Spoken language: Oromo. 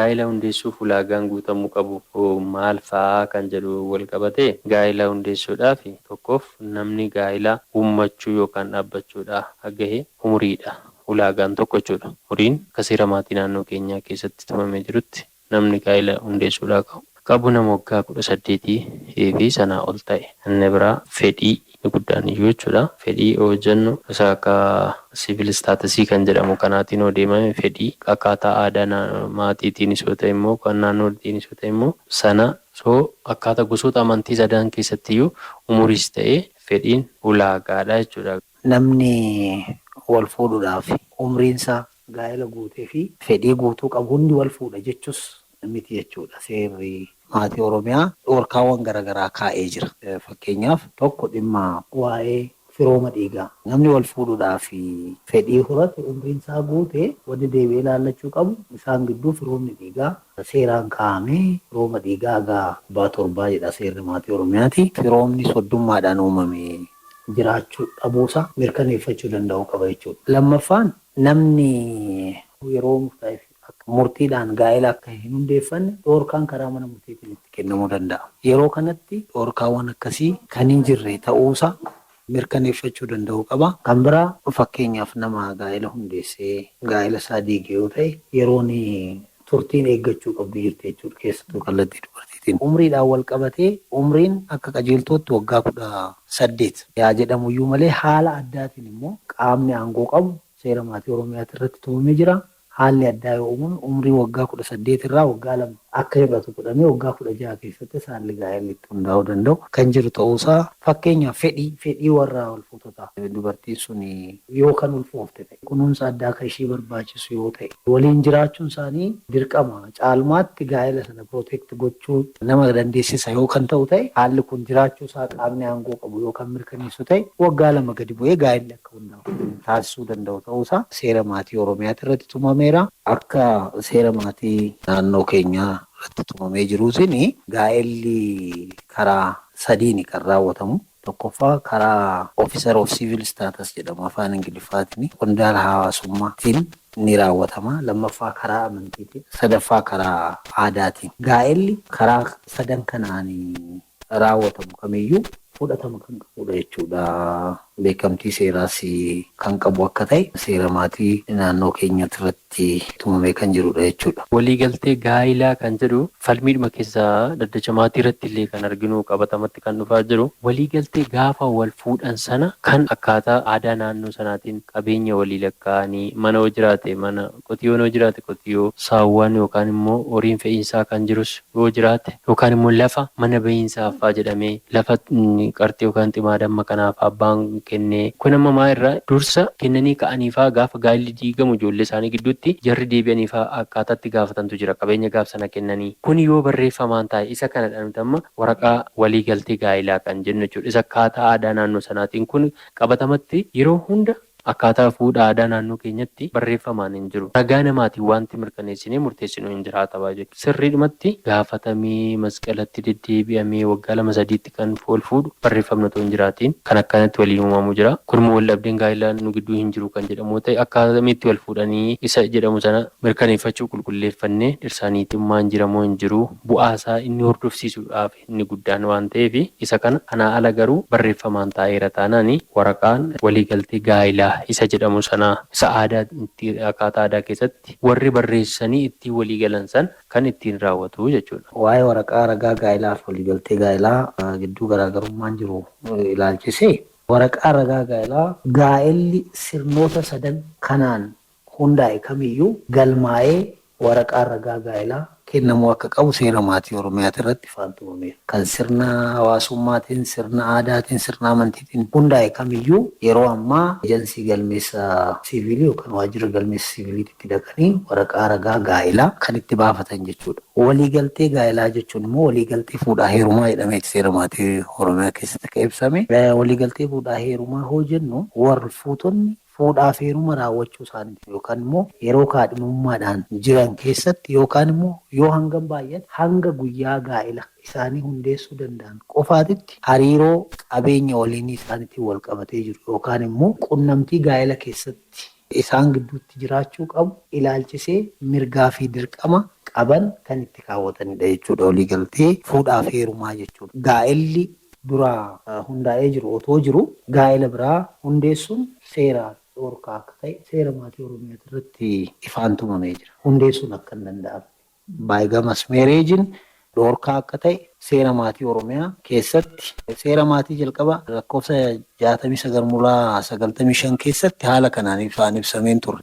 gaa'ela hundeessuuf ulaagaan guutamuu qabu maal fa'aa kan jedhu wal qabatee gaa'ela hundeessuudhaaf tokkoof namni gaa'ela uummachuu yookaan dhaabbachuudha gahe umuriidha. Ulaagaan tokko jechuudha. Umuriin akka seera maatii naannoo keenyaa keessatti tumamee jirutti namni gaa'ela hundeessuudhaa qabu nama waggaa 18 fi sanaa ol ta'e. Inni biraa fedhii guddaan iyyuu jechuudha. Fedhii yoo jennu isa akka siivil istaatasii kan jedhamu kanaatiin yoo deemame fedhii akkaataa aadaa maatiitiinis yoo ta'e immoo kan naannootiinis yoo ta'e immoo sana akkaataa gosoota amantii sadan keessattiyyuu umuriis ta'ee fedhiin ulaagaadha jechuudha. Namni wal fuudhuudhaaf umriinsaa gaa'ela guutee fi fedhii guutuu qabu hundi wal fuudha jechuus miti jechuudha. Seerri maatii Oromiyaa dhorkaawwan garaagaraa kaa'ee jira. Fakkeenyaaf tokko dhimma waa'ee firooma dhiigaa. Namni wal fuudhuudhaaf fedhii horate umriinsaa guutee wanni deebi'ee ilaallachuu qabu isaan gidduu firoomni dhiigaa seeraan kaa'amee firooma dhiigaa gaa 7 jedha seerri maatii Oromiyaati. Firoomni soddummaadhaan uumame jiraachuu dhabuusaa mirkaneeffachuu danda'u qaba jechuudha. Lammaffaan namni yeroo murtaa'eef murtiidhaan gaa'ela akka hin hundeeffanne dhorkaan karaa mana murtiitiin itti kennamuu danda'a. Yeroo kanatti dhorkaawwan akkasii kan hin jirre ta'uusaa mirkaneeffachuu danda'u qaba. Kan biraa fakkeenyaaf nama gaa'ela hundeessee gaa'ela isaa diige yoo ta'e yeroon turtiin eeggachuu qabdu jirti jechuudha. Keessattuu kallattii dubartiitiin. Umriidhaan wal qabatee umriin akka qajeeltootti waggaa 18 yaa jedhamuyyuu malee haala addaatiin immoo qaamni aangoo qabu seera maatii Oromiyaati irratti tumamee jira. Haalli addaa yoo uumamu umrii waggaa 18 irraa waggaa 2 akka hir'atu godhamee waggaa 16 keessatti haalli gaa'elli itti hundaa'uu danda'u kan jiru ta'uusaa fakkeenyaaf fedhii warra wal fuutotaa dubartiin sun yoo kan ulfoofte ta'e kunuunsa addaa kan ishii barbaachisu yoo ta'e waliin jiraachuun isaanii dirqama caalmaatti gaa'ela sana protect gochuu nama dandeessisa yoo kan ta'u ta'e haalli kun jiraachuu isaa qaamni aangoo qabu yoo kan mirkaneessu ta'e waggaa 2 gadi bu'ee gaa'elli akka hundaa'u taasisuu danda'u ta'uusaa seera maatii Oromiyaati irratti tumameera. Akka seera maatii naannoo keenyaa irratti tumamee jiruutiin gaa'elli karaa sadiin kan raawwatamu. Tokkoffaa karaa Officer of Civil Status jedhamu afaan Ingiliffaatiin qondaala hawaasummaatiin ni raawwatama. Lammaffaa karaa amantiitiin. Sadaffaa karaa aadaatiin. Gaa'elli karaa sadan kanaan raawwatamu kamiyyuu fudhatama kan qabudha jechuudha. Beekamtii seeraas kan qabu akka ta'e seera maatii naannoo keenyatti irratti tumamee kan jirudha jechuudha. Waliigaltee gaa'ilaa kan jedhu falmiidhuma keessaa daddacha maatii irratti illee kan arginu qabatamatti kan dhufaa jiru. Waliigaltee gaafa wal fuudhan sana kan akkaataa aadaa naannoo sanaatiin qabeenya walii lakkaa'anii mana yoo jiraate mana qotiyyoo yoo jiraate qotiyyoo saawwan yookaan immoo horiin fe'iinsaa kan jirus yoo jiraate yookaan immoo lafa mana bahiinsaaf jedhamee lafa qarxii yookaan ximaadamma kanaaf abbaan kennee kun amma maa irraa dursa kennanii ka'aniifaa gaafa gaa'illi diigamu ijoollee isaanii gidduutti jarri deebi'aniifaa akkaataatti gaafatantu jira qabeenya gaaf sana kennanii kun yoo barreeffamaan taa'e isa kana dhanuuti amma waraqaa waliigaltee gaa'ilaa kan jennu jechuudha. Isa akkaataa aadaa naannoo sanaatiin kun qabatamatti yeroo hunda akkaataa fuudha aadaa naannoo keenyatti barreeffamaan hin jiru. Ragaa namaatiin wanti mirkaneessinee murteessinuu hin jiraata baay'ee. Sirriidhumatti gaafatamee masqalatti deddeebi'amee waggaa 2-3tti kan wal fuudhu barreeffamni otoo hin jiraatiin kan akkanatti waliin uumamu jira. Kunimmoo wal dhabdeen gaa'ilaa nu gidduu hin jiru kan jedhamu ta'e akkaatamitti wal fuudhanii isa jedhamu sana mirkaneeffachuu qulqulleeffannee dhirsaaniitummaa hin jiramoo hin jiru bu'aasaa inni hordofsiisuudhaaf inni guddaan waan ta'eef isa kana kanaa ala garuu barreeffamaan taa'eera taanaan waraqaan waliigaltee gaa'ilaa isa jedhamu sana isa aadaa akkaataa aadaa keessatti warri barreessanii ittiin walii galan san kan ittiin raawwatu jechuudha. Waa'ee waraqaa ragaa gaa'ilaa fi waliigaltee gaa'ilaa gidduu garaagarummaan jiru ilaalchisee waraqaa ragaa gaa'ilaa gaa'elli sirnoota sadan kanaan hundaa'e kamiyyuu galmaa'ee waraqaa ragaa gaa'ilaa kennamuu akka qabu seera maatii Oromiyaati irratti tumamee kan sirna hawaasummaatiin, sirna aadaatiin, sirna amantiitiin hundaa'e kamiyyuu yeroo ammaa ejansii galmeessa siivilii yookaan waajjira galmeessa siiviliitti dhaqanii waraqaa ragaa gaa'ilaa kan itti baafatan jechuudha. Waliigaltee gaa'ilaa jechuun immoo waliigaltee fuudhaa heerumaa jedhamee seera maatii Oromiyaa keessatti kan ibsame. Waliigaltee fuudhaa heerumaa hoo jennu warri fuutonni fuudhaaf heeruma raawwachuu isaaniiti yookaan immoo yeroo kaadhimummaadhaan jiran keessatti yookaan immoo yoo hangam baay'ate hanga guyyaa gaa'ila isaanii hundeessuu danda'an qofaatitti hariiroo qabeenya waliinii isaaniitiin wal qabatee jiru yookaan immoo qunnamtii gaa'ila keessatti isaan gidduutti jiraachuu qabu ilaalchisee mirgaa fi dirqama qaban kan itti kaawwatanidha jechuudha waliigaltee fuudhaaf heerumaa jechuudha. Gaa'elli dura hundaa'ee jiru otoo jiru gaa'ela biraa hundeessuun seera dhorkaa akka ta'e seera maatii Oromiyaa irratti ifaan tumamee jira. Hundeessuun akka hin danda'amne. Baayigamas meereejiin dhorkaa akka ta'e seera maatii Oromiyaa keessatti seera maatii jalqaba lakkoofsa 69 keessatti haala kanaan ibsameen ture.